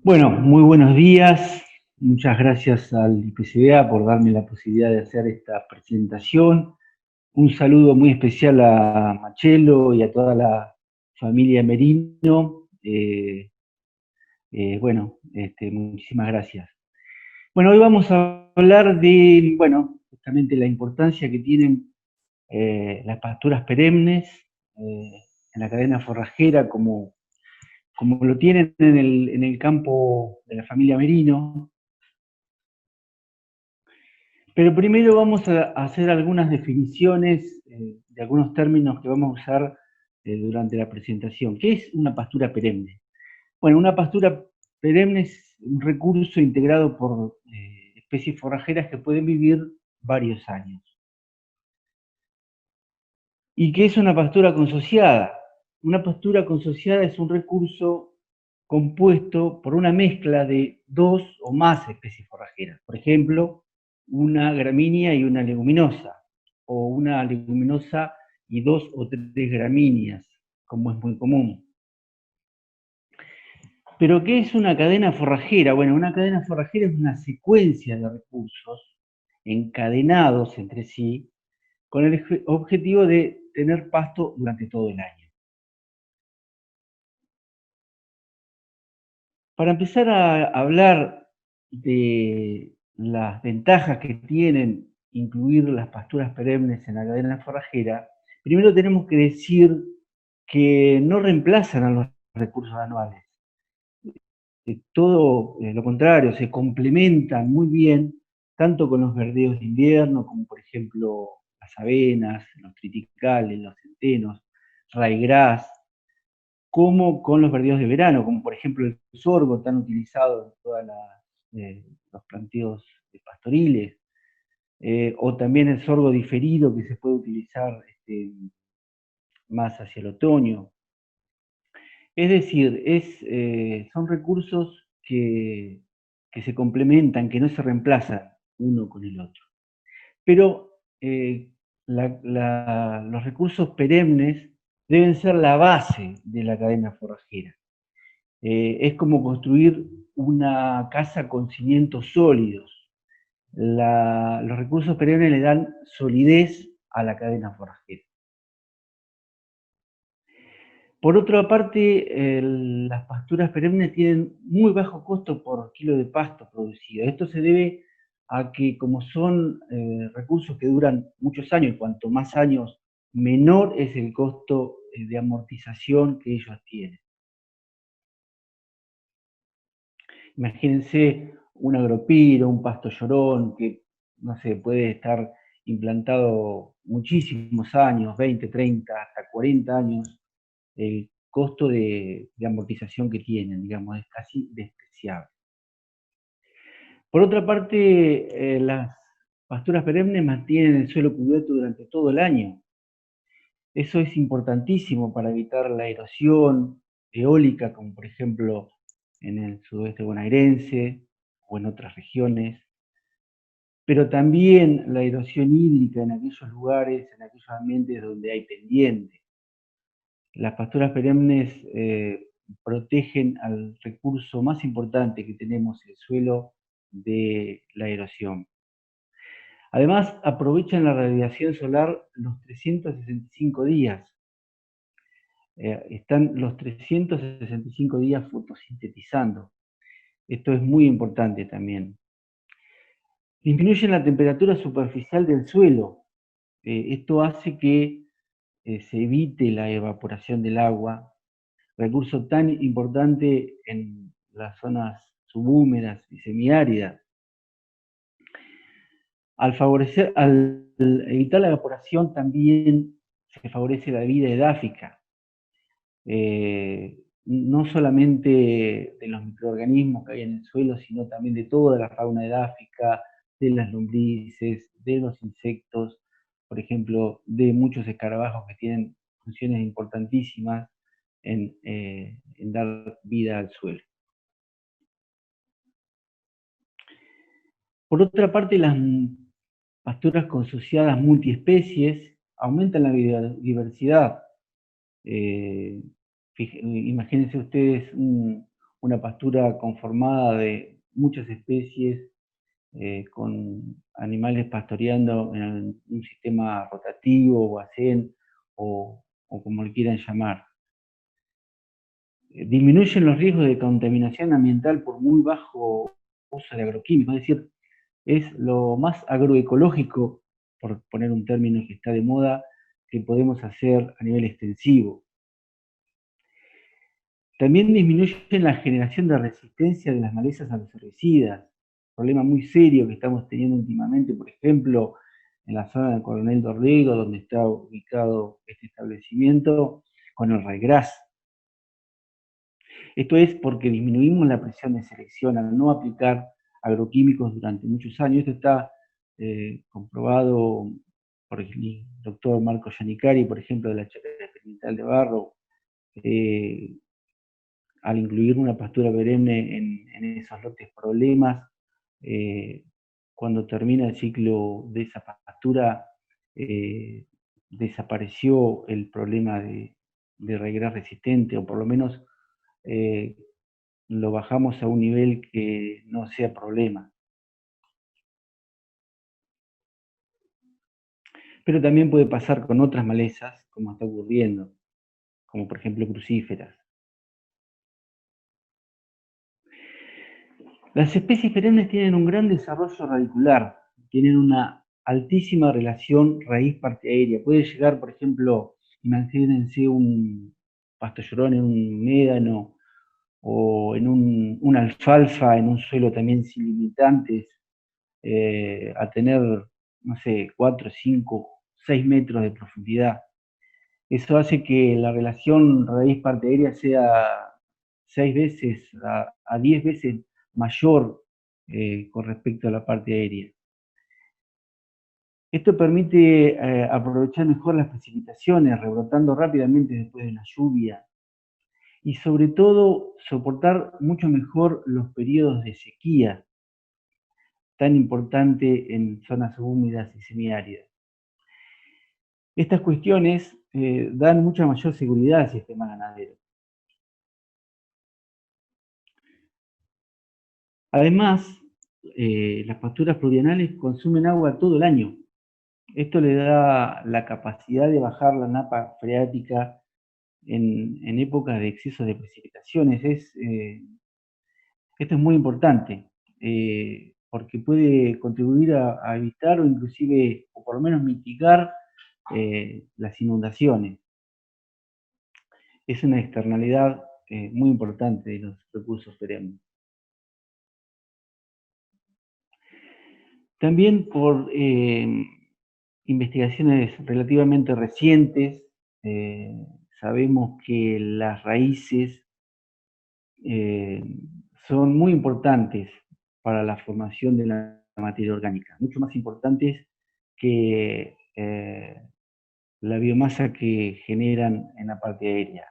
Bueno, muy buenos días. Muchas gracias al IPCBA por darme la posibilidad de hacer esta presentación. Un saludo muy especial a Machelo y a toda la familia Merino. Muchísimas gracias. Bueno, hoy vamos a hablar de, justamente la importancia que tienen las pasturas perennes eh, en la cadena forrajera, como lo tienen en el campo de la familia Merino. Pero primero vamos a hacer algunas definiciones de algunos términos que vamos a usar durante la presentación. ¿Qué es una pastura perenne? Bueno, una pastura perenne es un recurso integrado por especies forrajeras que pueden vivir varios años. ¿Y qué es una pastura consociada? Una pastura consociada es un recurso compuesto por una mezcla de dos o más especies forrajeras. Por ejemplo, una gramínea y una leguminosa, o una leguminosa y dos o tres gramíneas, como es muy común. ¿Pero qué es una cadena forrajera? Bueno, una cadena forrajera es una secuencia de recursos encadenados entre sí con el objetivo de tener pasto durante todo el año. Para empezar a hablar de las ventajas que tienen incluir las pasturas perennes en la cadena forrajera, primero tenemos que decir que no reemplazan a los recursos anuales. Todo lo contrario, se complementan muy bien, tanto con los verdeos de invierno, como por ejemplo las avenas, los triticales, los centenos, ryegrass, como con los verdeos de verano, como por ejemplo el sorgo tan utilizado en todos los planteos pastoriles, o también el sorgo diferido que se puede utilizar más hacia el otoño. Es decir, son recursos que se complementan, que no se reemplazan uno con el otro. Pero los recursos perennes deben ser la base de la cadena forrajera. Es como construir una casa con cimientos sólidos. Los recursos perennes le dan solidez a la cadena forrajera. Por otra parte, las pasturas perennes tienen muy bajo costo por kilo de pasto producido. Esto se debe a que como son recursos que duran muchos años, cuanto más años, menor es el costo de amortización que ellos tienen. Imagínense un agropiro, un pasto llorón, que, no sé, puede estar implantado muchísimos años, 20, 30, hasta 40 años. El costo de amortización que tienen, digamos, es casi despreciable. Por otra parte, las pasturas perennes mantienen el suelo cubierto durante todo el año. Eso es importantísimo para evitar la erosión eólica, como por ejemplo en el sudoeste bonaerense o en otras regiones, pero también la erosión hídrica en aquellos lugares, en aquellos ambientes donde hay pendiente. Las pasturas perennes protegen al recurso más importante que tenemos, el suelo, de la erosión. Además, aprovechan la radiación solar los 365 días. Están los 365 días fotosintetizando. Esto es muy importante también. Disminuyen la temperatura superficial del suelo. Esto hace que se evite la evaporación del agua, recurso tan importante en las zonas subhúmedas y semiáridas. Al evitar la evaporación también se favorece la vida edáfica, no solamente de los microorganismos que hay en el suelo, sino también de toda la fauna edáfica, de las lombrices, de los insectos, por ejemplo, de muchos escarabajos que tienen funciones importantísimas en dar vida al suelo. Por otra parte, las pasturas consociadas multiespecies aumentan la biodiversidad. Imagínense ustedes una pastura conformada de muchas especies, con animales pastoreando en un sistema rotativo o hacén, o como le quieran llamar. Disminuyen los riesgos de contaminación ambiental por muy bajo uso de agroquímicos, es decir, es lo más agroecológico, por poner un término que está de moda, que podemos hacer a nivel extensivo. También disminuyen la generación de resistencia de las malezas a los herbicidas, problema muy serio que estamos teniendo últimamente, por ejemplo, en la zona de Coronel Dorrego, donde está ubicado este establecimiento, con el ryegrass. Esto es porque disminuimos la presión de selección al no aplicar agroquímicos durante muchos años. Esto está comprobado por el doctor Marco Giannicari, por ejemplo, de la Chacra Experimental de Barro, al incluir una pastura perenne en esos lotes problemas. Cuando termina el ciclo de esa pastura, desapareció el problema de ryegrass resistente, o por lo menos lo bajamos a un nivel que no sea problema. Pero también puede pasar con otras malezas, como está ocurriendo, como por ejemplo crucíferas. Las especies perennes tienen un gran desarrollo radicular, tienen una altísima relación raíz-parte aérea. Puede llegar, por ejemplo, imagínense un pasto llorón en un médano, o en una alfalfa en un suelo también sin limitantes, a tener, no sé, 4, 5, 6 metros de profundidad. Eso hace que la relación raíz-parte aérea sea 6 veces a 10 veces mayor con respecto a la parte aérea. Esto permite aprovechar mejor las precipitaciones, rebrotando rápidamente después de la lluvia, y sobre todo soportar mucho mejor los periodos de sequía, tan importante en zonas húmedas y semiáridas. Estas cuestiones dan mucha mayor seguridad al sistema ganadero. Además, las pasturas pluviales consumen agua todo el año. Esto le da la capacidad de bajar la napa freática en épocas de exceso de precipitaciones. Esto es muy importante, porque puede contribuir a evitar o inclusive, o por lo menos mitigar las inundaciones. Es una externalidad muy importante de los recursos perennes. También por investigaciones relativamente recientes, sabemos que las raíces son muy importantes para la formación de la materia orgánica, mucho más importantes que la biomasa que generan en la parte aérea.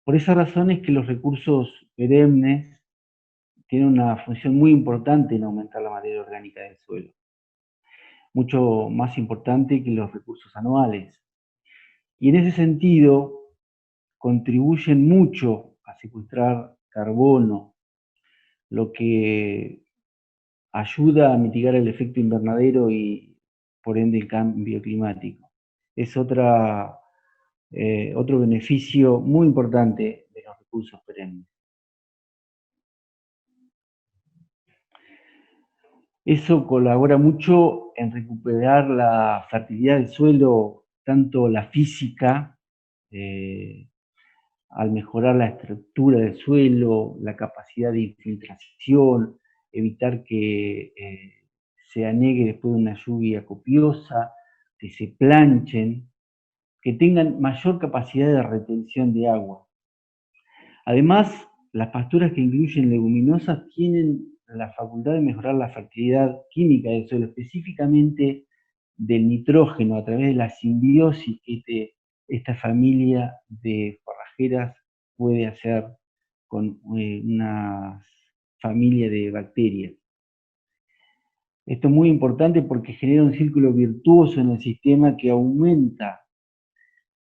Por esa razón es que los recursos perennes tienen una función muy importante en aumentar la materia orgánica del suelo, mucho más importante que los recursos anuales. Y en ese sentido, contribuyen mucho a secuestrar carbono, lo que ayuda a mitigar el efecto invernadero y, por ende, el cambio climático. Es otro beneficio muy importante de los recursos perennes. Eso colabora mucho en recuperar la fertilidad del suelo, tanto la física, al mejorar la estructura del suelo, la capacidad de infiltración, evitar que se anegue después de una lluvia copiosa, que se planchen, que tengan mayor capacidad de retención de agua. Además, las pasturas que incluyen leguminosas tienen la facultad de mejorar la fertilidad química del suelo, específicamente del nitrógeno, a través de la simbiosis que esta familia de forrajeras puede hacer con una familia de bacterias. Esto es muy importante porque genera un círculo virtuoso en el sistema que aumenta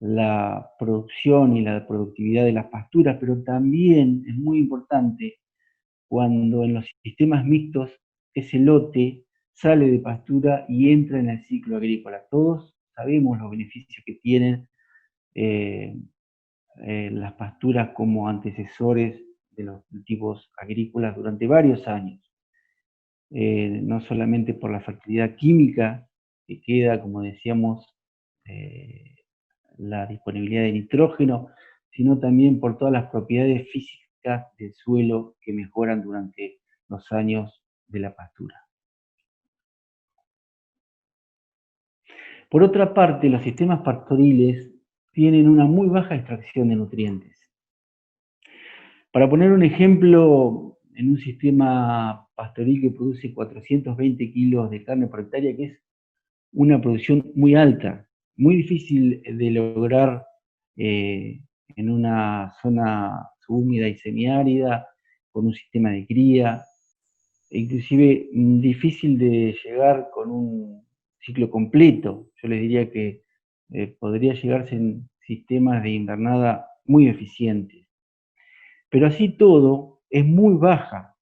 la producción y la productividad de las pasturas, pero también es muy importante cuando en los sistemas mixtos ese lote sale de pastura y entra en el ciclo agrícola. Todos sabemos los beneficios que tienen las pasturas como antecesores de los cultivos agrícolas durante varios años. No solamente por la fertilidad química que queda, como decíamos, la disponibilidad de nitrógeno, sino también por todas las propiedades físicas del suelo que mejoran durante los años de la pastura. Por otra parte, los sistemas pastoriles tienen una muy baja extracción de nutrientes. Para poner un ejemplo, en un sistema pastoril que produce 420 kilos de carne por hectárea, que es una producción muy alta, muy difícil de lograr en una zona subhúmeda y semiárida, con un sistema de cría, e inclusive difícil de llegar con un ciclo completo. Yo les diría que podría llegarse en sistemas de invernada muy eficientes. Pero así todo es muy baja.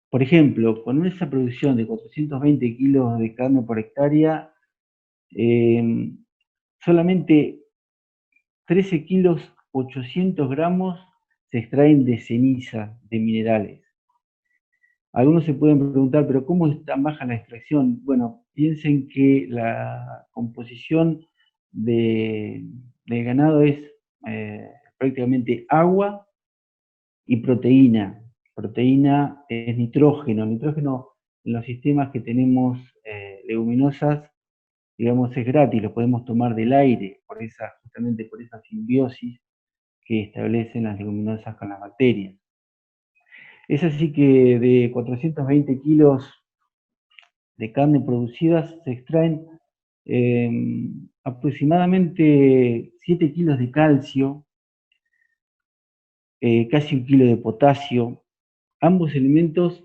Por ejemplo, con esa producción de 420 kilos de carne por hectárea, solamente 13 kilos 800 gramos se extraen de ceniza de minerales. Algunos se pueden preguntar, pero ¿cómo es tan baja la extracción? Bueno, piensen que la composición del ganado es prácticamente agua y proteína. Proteína es nitrógeno. Nitrógeno en los sistemas que tenemos leguminosas, digamos, es gratis, lo podemos tomar del aire, justamente por esa simbiosis que establecen las leguminosas con las bacterias. Es así que de 420 kilos de carne producidas se extraen aproximadamente 7 kilos de calcio, casi 1 kilo de potasio, ambos elementos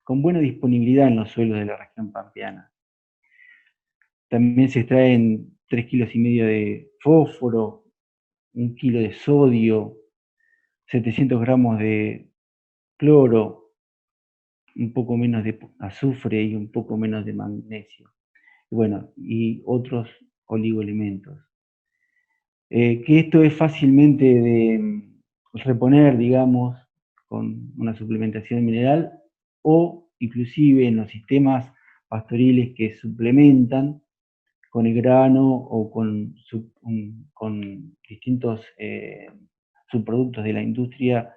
con buena disponibilidad en los suelos de la región pampeana. También se extraen 3,5 kilos de fósforo, 1 kilo de sodio, 700 gramos de cloro, un poco menos de azufre y un poco menos de magnesio. Bueno, y otros oligoelementos. Que esto es fácilmente de reponer, digamos, con una suplementación mineral o inclusive en los sistemas pastoriles que suplementan con el grano o con distintos subproductos de la industria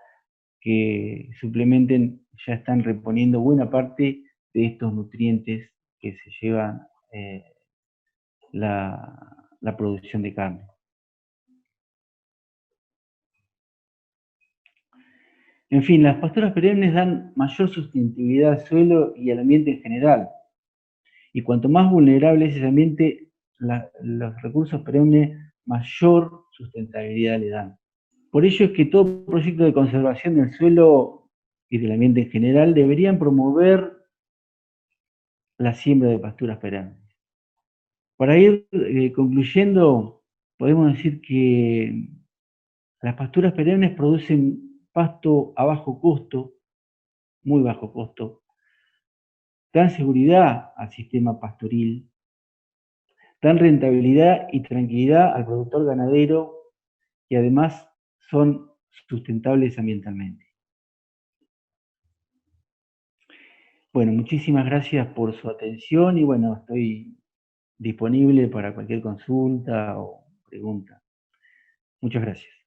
que suplementen, ya están reponiendo buena parte de estos nutrientes que se llevan la producción de carne. En fin, las pasturas perennes dan mayor sustentabilidad al suelo y al ambiente en general. Y cuanto más vulnerable es ese ambiente, los recursos perennes mayor sustentabilidad le dan. Por ello es que todo proyecto de conservación del suelo y del ambiente en general deberían promover la siembra de pasturas perennes. Para ir concluyendo, podemos decir que las pasturas perennes producen pasto a bajo costo, muy bajo costo, dan seguridad al sistema pastoril, dan rentabilidad y tranquilidad al productor ganadero y además son sustentables ambientalmente. Bueno, muchísimas gracias por su atención y bueno, estoy disponible para cualquier consulta o pregunta. Muchas gracias.